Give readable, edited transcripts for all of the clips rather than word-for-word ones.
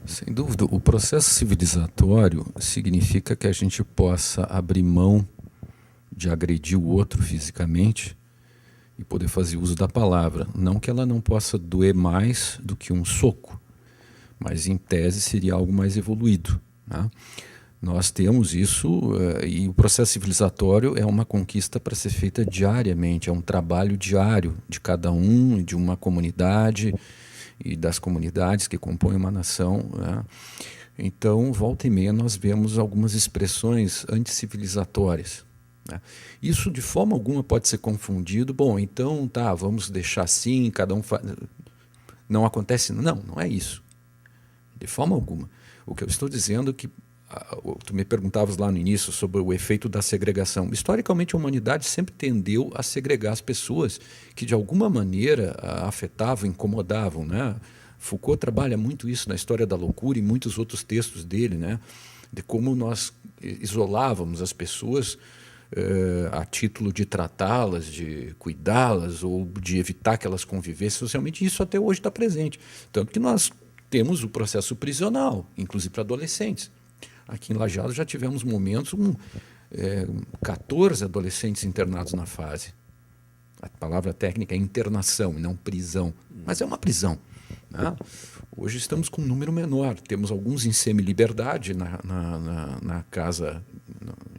Sem dúvida, o processo civilizatório significa que a gente possa abrir mão de agredir o outro fisicamente e poder fazer uso da palavra. Não que ela não possa doer mais do que um soco, mas em tese seria algo mais evoluído, né? Nós temos isso, e o processo civilizatório é uma conquista para ser feita diariamente, é um trabalho diário de cada um, de uma comunidade e das comunidades que compõem uma nação, né? Então, volta e meia, nós vemos algumas expressões anticivilizatórias, né? Isso, de forma alguma, pode ser confundido. Bom, então, tá, vamos deixar assim, cada um faz. Não acontece. Não, não é isso. De forma alguma. O que eu estou dizendo é que tu me perguntavas lá no início sobre o efeito da segregação. Historicamente, a humanidade sempre tendeu a segregar as pessoas que, de alguma maneira, afetavam, incomodavam, né? Foucault trabalha muito isso na História da Loucura e muitos outros textos dele, né? De como nós isolávamos as pessoas a título de tratá-las, de cuidá-las ou de evitar que elas convivessem socialmente. Isso até hoje está presente. Tanto que nós temos o processo prisional, inclusive para adolescentes. Aqui em Lajeado já tivemos momentos com 14 adolescentes internados na fase. A palavra técnica é internação e não prisão, mas é uma prisão, né? Hoje estamos com um número menor. Temos alguns em semi-liberdade na casa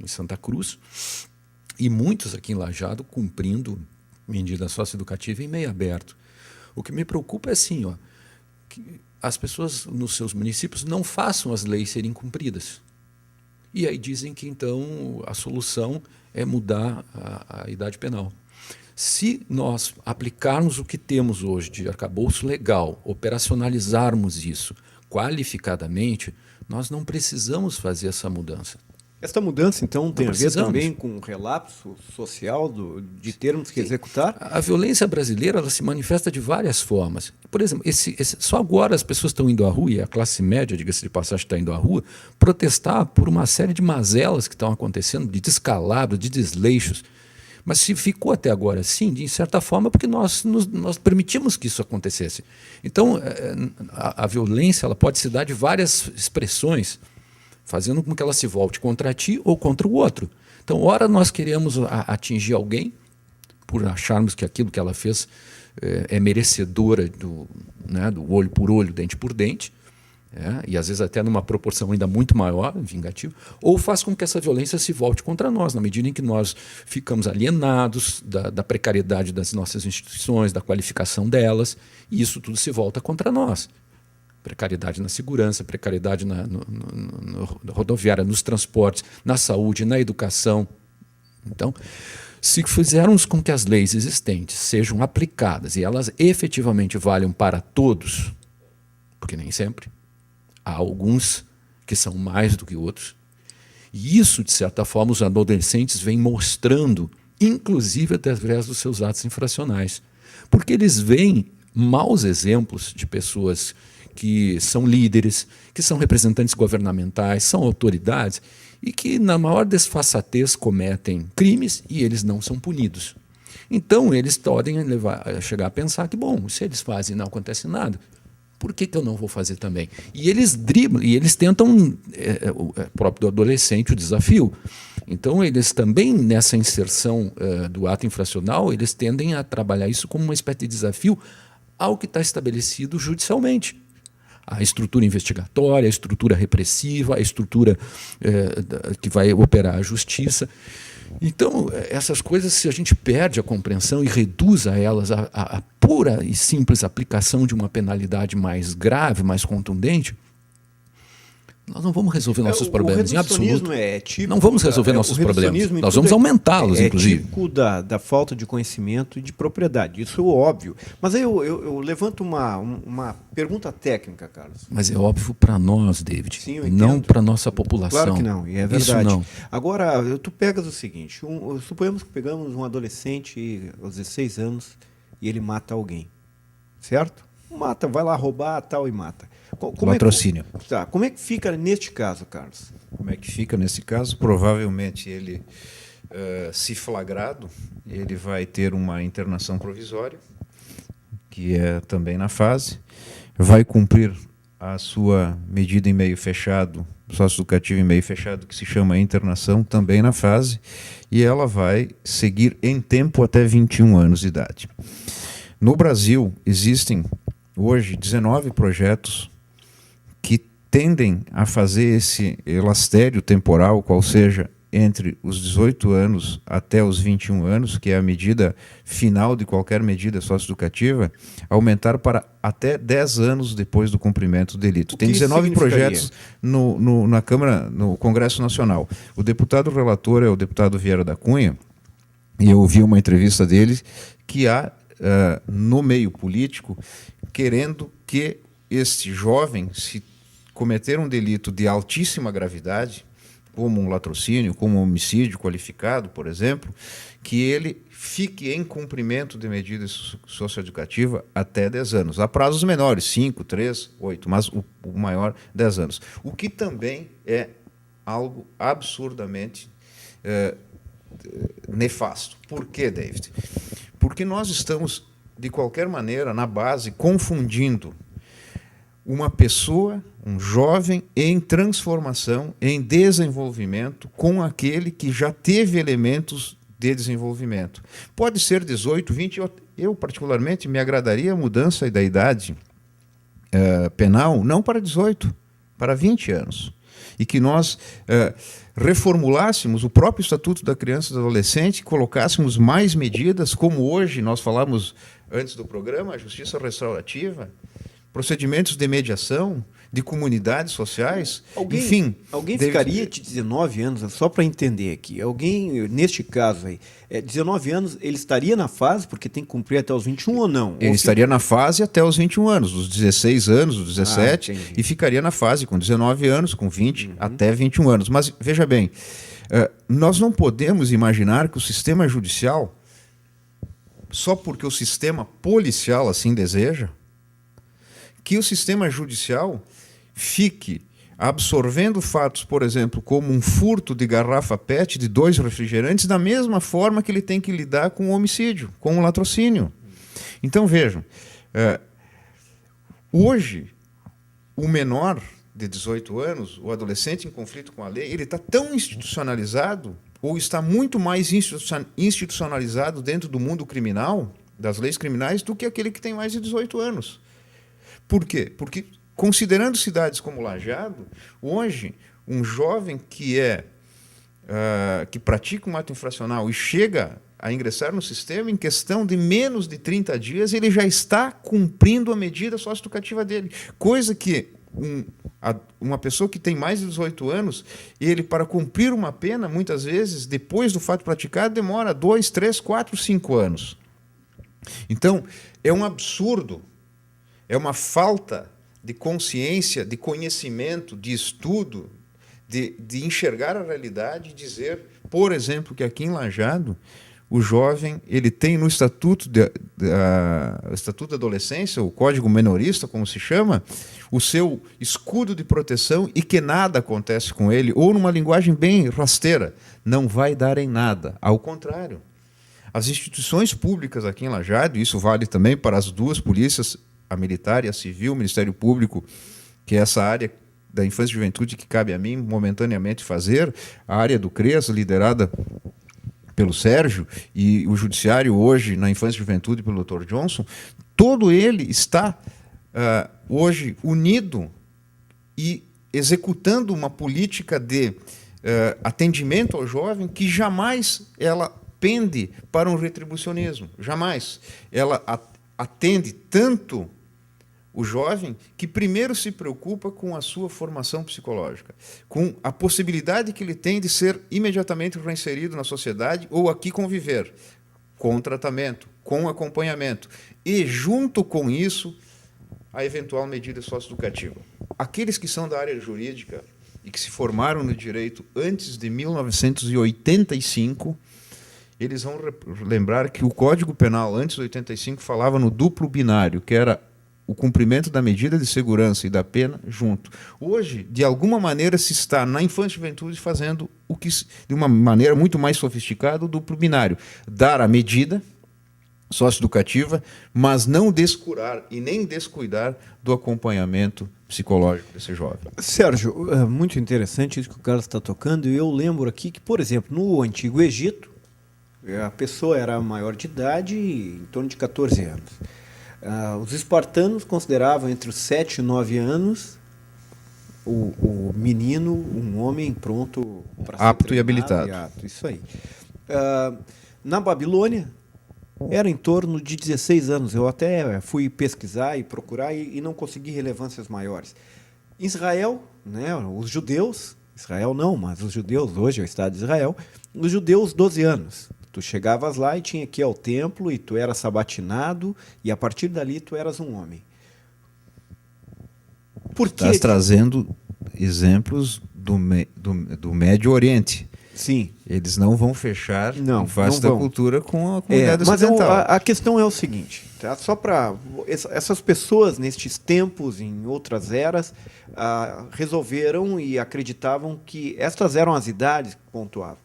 em Santa Cruz e muitos aqui em Lajeado cumprindo medida socioeducativa em meio aberto. O que me preocupa é assim, ó, que as pessoas nos seus municípios não façam as leis serem cumpridas. E aí dizem que, então, a solução é mudar a idade penal. Se nós aplicarmos o que temos hoje de arcabouço legal, operacionalizarmos isso qualificadamente, nós não precisamos fazer essa mudança. Esta mudança, então, tem a ver precisamos. também com o relapso social de termos que executar? A violência brasileira ela se manifesta de várias formas. Por exemplo, só agora as pessoas estão indo à rua, e a classe média, diga-se de passagem, está indo à rua, protestar por uma série de mazelas que estão acontecendo, de descalabro, de desleixos. Mas se ficou até agora assim, de certa forma, porque nós permitimos que isso acontecesse. Então, a violência ela pode se dar de várias expressões, fazendo com que ela se volte contra ti ou contra o outro. Então, ora nós queremos atingir alguém por acharmos que aquilo que ela fez é merecedora do olho por olho, dente por dente, e às vezes até numa proporção ainda muito maior, vingativa, ou faz com que essa violência se volte contra nós, na medida em que nós ficamos alienados da precariedade das nossas instituições, da qualificação delas, e isso tudo se volta contra nós. Precariedade na segurança, precariedade na rodoviária, nos transportes, na saúde, na educação. Então, se fizermos com que as leis existentes sejam aplicadas e elas efetivamente valham para todos, porque nem sempre, há alguns que são mais do que outros, e isso, de certa forma, os adolescentes vêm mostrando, inclusive através dos seus atos infracionais, porque eles veem maus exemplos de pessoas que são líderes, que são representantes governamentais, são autoridades e que, na maior desfaçatez, cometem crimes e eles não são punidos. Então, eles podem chegar a pensar que, bom, se eles fazem e não acontece nada, por que eu não vou fazer também? E eles driblam, e eles tentam, o próprio do adolescente, o desafio. Então, eles também, nessa inserção do ato infracional, eles tendem a trabalhar isso como uma espécie de desafio ao que está estabelecido judicialmente. A estrutura investigatória, a estrutura repressiva, a estrutura que vai operar a justiça. Então, essas coisas, se a gente perde a compreensão e reduz a elas a pura e simples aplicação de uma penalidade mais grave, mais contundente, nós não vamos resolver nossos problemas, em absoluto. Não vamos resolver nossos problemas. Nós vamos aumentá-los, inclusive. É típico da falta de conhecimento e de propriedade. Isso é óbvio. Mas aí eu levanto uma pergunta técnica, Carlos. Mas é óbvio para nós, David. Sim, eu entendo. Não para a nossa população. Claro que não, e é verdade. Isso não. Agora, tu pegas o seguinte, suponhamos que pegamos um adolescente aos 16 anos e ele mata alguém, certo? Mata, vai lá roubar tal e mata. Latrocínio. Como é que fica neste caso, Carlos? Como é que fica nesse caso? Provavelmente ele, se flagrado, ele vai ter uma internação provisória, que é também na fase, vai cumprir a sua medida em meio fechado, socioeducativo em meio fechado, que se chama internação, também na fase, e ela vai seguir em tempo até 21 anos de idade. No Brasil, existem hoje 19 projetos que tendem a fazer esse elastério temporal, qual seja entre os 18 anos até os 21 anos, que é a medida final de qualquer medida socioeducativa, aumentar para até 10 anos depois do cumprimento do delito. Tem 19 projetos na Câmara, no Congresso Nacional. O deputado relator é o deputado Vieira da Cunha, e eu ouvi uma entrevista dele que há, no meio político, querendo que este jovem, se cometer um delito de altíssima gravidade, como um latrocínio, como um homicídio qualificado, por exemplo, que ele fique em cumprimento de medida socioeducativa até 10 anos. Há prazos menores, 5, 3, 8, mas o maior, 10 anos. O que também é algo absurdamente nefasto. Por quê, David? Porque nós estamos, de qualquer maneira, na base, confundindo uma pessoa, um jovem em transformação, em desenvolvimento, com aquele que já teve elementos de desenvolvimento. Pode ser 18, 20, eu particularmente me agradaria a mudança da idade penal, não para 18, para 20 anos. E que nós reformulássemos o próprio Estatuto da Criança e do Adolescente, colocássemos mais medidas, como hoje nós falamos antes do programa, a justiça restaurativa, procedimentos de mediação, de comunidades sociais, enfim. Alguém ficaria de 19 anos, só para entender aqui, alguém, neste caso aí, 19 anos, ele estaria na fase, porque tem que cumprir até os 21 ou não? Ele estaria na fase até os 21 anos, dos 16 anos, dos 17, e ficaria na fase com 19 anos, com 20, até 21 anos. Mas, veja bem, nós não podemos imaginar que o sistema judicial, só porque o sistema policial assim deseja, que o sistema judicial fique absorvendo fatos, por exemplo, como um furto de garrafa PET de 2 refrigerantes, da mesma forma que ele tem que lidar com o homicídio, com o latrocínio. Então, vejam, hoje, o menor de 18 anos, o adolescente em conflito com a lei, ele está tão institucionalizado, ou está muito mais institucionalizado dentro do mundo criminal, das leis criminais, do que aquele que tem mais de 18 anos. Por quê? Porque, considerando cidades como Lajeado, hoje, um jovem que pratica um ato infracional e chega a ingressar no sistema, em questão de menos de 30 dias, ele já está cumprindo a medida socioeducativa dele. Coisa que uma pessoa que tem mais de 18 anos, ele, para cumprir uma pena, muitas vezes, depois do fato praticado, demora 2, 3, 4, 5 anos. Então, é um absurdo. É uma falta de consciência, de conhecimento, de estudo, de enxergar a realidade e dizer, por exemplo, que aqui em Lajeado, o jovem ele tem no Estatuto da Adolescência, o Código Menorista, como se chama, o seu escudo de proteção e que nada acontece com ele, ou numa linguagem bem rasteira, não vai dar em nada. Ao contrário, as instituições públicas aqui em Lajeado, isso vale também para as duas polícias, a militar e a civil, o Ministério Público, que é essa área da infância e juventude que cabe a mim momentaneamente fazer, a área do CREAS, liderada pelo Sérgio, e o Judiciário hoje, na infância e juventude, pelo Dr. Johnson, todo ele está hoje unido e executando uma política de atendimento ao jovem que jamais ela pende para um retribucionismo, jamais. Ela atende tanto o jovem que primeiro se preocupa com a sua formação psicológica, com a possibilidade que ele tem de ser imediatamente reinserido na sociedade ou aqui conviver, com tratamento, com acompanhamento. E, junto com isso, a eventual medida socioeducativa. Aqueles que são da área jurídica e que se formaram no direito antes de 1985, eles vão lembrar que o Código Penal, antes de 85, falava no duplo binário, que era o cumprimento da medida de segurança e da pena junto. Hoje, de alguma maneira, se está na infância e juventude fazendo o que, de uma maneira muito mais sofisticada, o duplo binário. Dar a medida socioeducativa, mas não descurar e nem descuidar do acompanhamento psicológico desse jovem. Sérgio, é muito interessante isso que o Carlos está tocando, e eu lembro aqui que, por exemplo, no Antigo Egito, a pessoa era maior de idade, em torno de 14 anos. Os espartanos consideravam entre os 7 e 9 anos o menino um homem pronto para ser apto e treinado habilitado. apto, isso aí. Na Babilônia, era em torno de 16 anos. Eu até fui pesquisar e procurar e não consegui relevâncias maiores. Em Israel, né, os judeus, Israel não, mas os judeus, hoje é o Estado de Israel, os judeus 12 anos. Tu chegavas lá e tinha que ir ao templo e tu era sabatinado e a partir dali tu eras um homem. Por que? Estás trazendo exemplos do Médio Oriente. Sim. Eles não vão fechar Não, face não da vão. cultura com a comunidade Mas ocidental. a questão é o seguinte, tá? Só para essas pessoas nestes tempos, em outras eras, resolveram e acreditavam que estas eram as idades que pontuavam.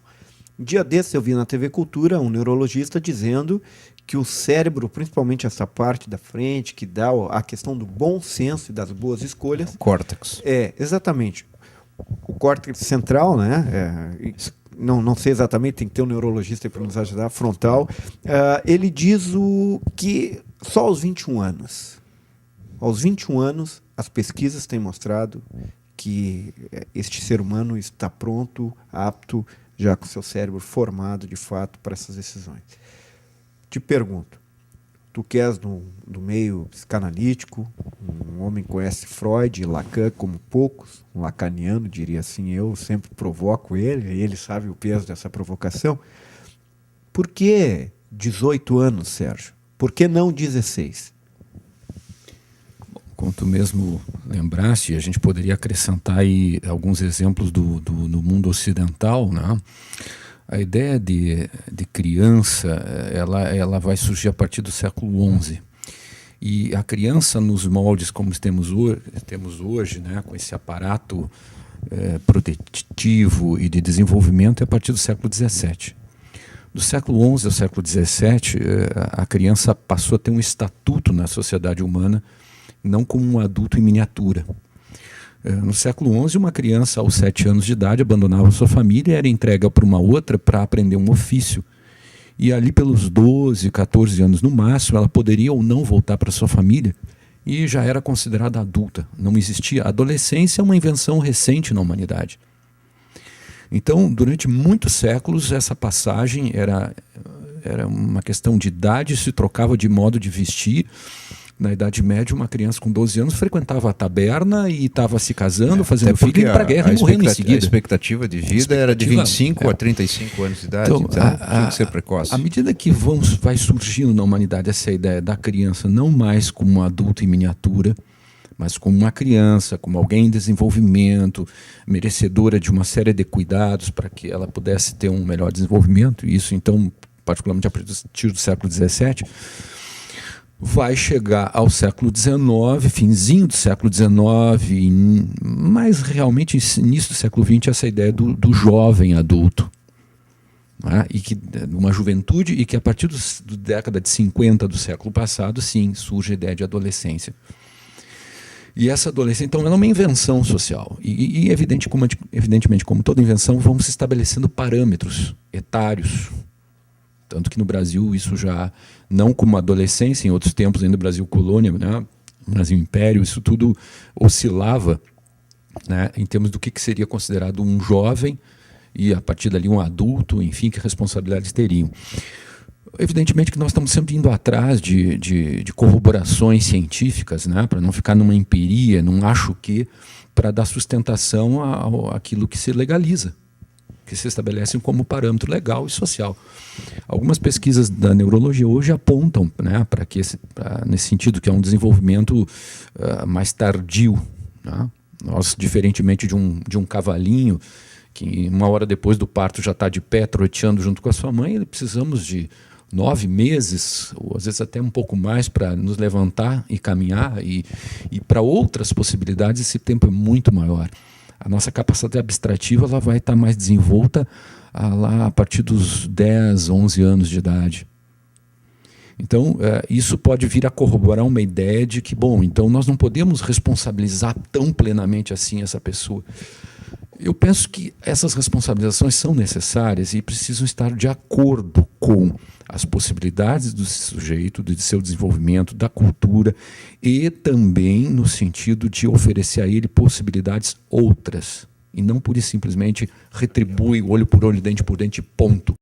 Um dia desses eu vi na TV Cultura um neurologista dizendo que o cérebro, principalmente essa parte da frente, que dá a questão do bom senso e das boas escolhas, Córtex. exatamente. O córtex central, né? Não sei exatamente, tem que ter um neurologista para nos ajudar, frontal. Ele diz que só aos 21 anos. Aos 21 anos, as pesquisas têm mostrado que este ser humano está pronto, apto, já com seu cérebro formado de fato para essas decisões. Te pergunto, tu que és do meio psicanalítico, um homem que conhece Freud e Lacan como poucos, um lacaniano, diria assim, eu sempre provoco ele, e ele sabe o peso dessa provocação. Por que 18 anos, Sérgio? Por que não 16? Como tu mesmo lembraste, a gente poderia acrescentar aí alguns exemplos do mundo ocidental, né? A ideia de criança, ela vai surgir a partir do século XI. E a criança nos moldes como temos hoje, né, com esse aparato protetivo e de desenvolvimento, é a partir do século XVII. Do século XI ao século XVII, a criança passou a ter um estatuto na sociedade humana, não como um adulto em miniatura. No século XI, uma criança aos 7 anos de idade abandonava sua família e era entregue para uma outra para aprender um ofício. E ali pelos 12, 14 anos no máximo, ela poderia ou não voltar para sua família e já era considerada adulta. Não existia. A adolescência é uma invenção recente na humanidade. Então, durante muitos séculos, essa passagem era uma questão de idade, se trocava de modo de vestir. Na Idade Média, uma criança com 12 anos frequentava a taberna e estava se casando, fazendo filho, indo para a guerra e morrendo em seguida. A expectativa de vida era de 25 a 35 anos de idade, então tinha que ser precoce. À medida que vai surgindo na humanidade essa ideia da criança não mais como um adulto em miniatura, mas como uma criança, como alguém em desenvolvimento, merecedora de uma série de cuidados para que ela pudesse ter um melhor desenvolvimento, e isso então, particularmente a partir do século XVII, vai chegar ao século XIX, finzinho do século XIX, mas realmente início do século XX, essa ideia do jovem adulto. Né? E que, uma juventude, e que a partir da década de 50 do século passado, sim, surge a ideia de adolescência. E essa adolescência, então, ela é uma invenção social. E evidentemente, como toda invenção, vão se estabelecendo parâmetros etários. Tanto que no Brasil isso já, não como adolescência, em outros tempos ainda Brasil colônia, né? Brasil império, isso tudo oscilava, né? Em termos do que seria considerado um jovem e a partir dali um adulto, enfim, que responsabilidades teriam. Evidentemente que nós estamos sempre indo atrás de corroborações científicas, né? Para não ficar numa empiria, num acho que, para dar sustentação àquilo que se legaliza, que se estabelecem como parâmetro legal e social. Algumas pesquisas da neurologia hoje apontam, né, nesse sentido, que é um desenvolvimento mais tardio. Né? Nós, diferentemente de um cavalinho, que uma hora depois do parto já está de pé, troteando junto com a sua mãe, precisamos de 9 meses, ou às vezes até um pouco mais, para nos levantar e caminhar, e para outras possibilidades esse tempo é muito maior. A nossa capacidade abstrativa ela vai estar mais desenvolta lá a partir dos 10, 11 anos de idade. Então, isso pode vir a corroborar uma ideia de que, bom, então nós não podemos responsabilizar tão plenamente assim essa pessoa. Eu penso que essas responsabilizações são necessárias e precisam estar de acordo com as possibilidades do sujeito, de seu desenvolvimento, da cultura, e também no sentido de oferecer a ele possibilidades outras, e não pura e simplesmente retribui olho por olho, dente por dente, ponto.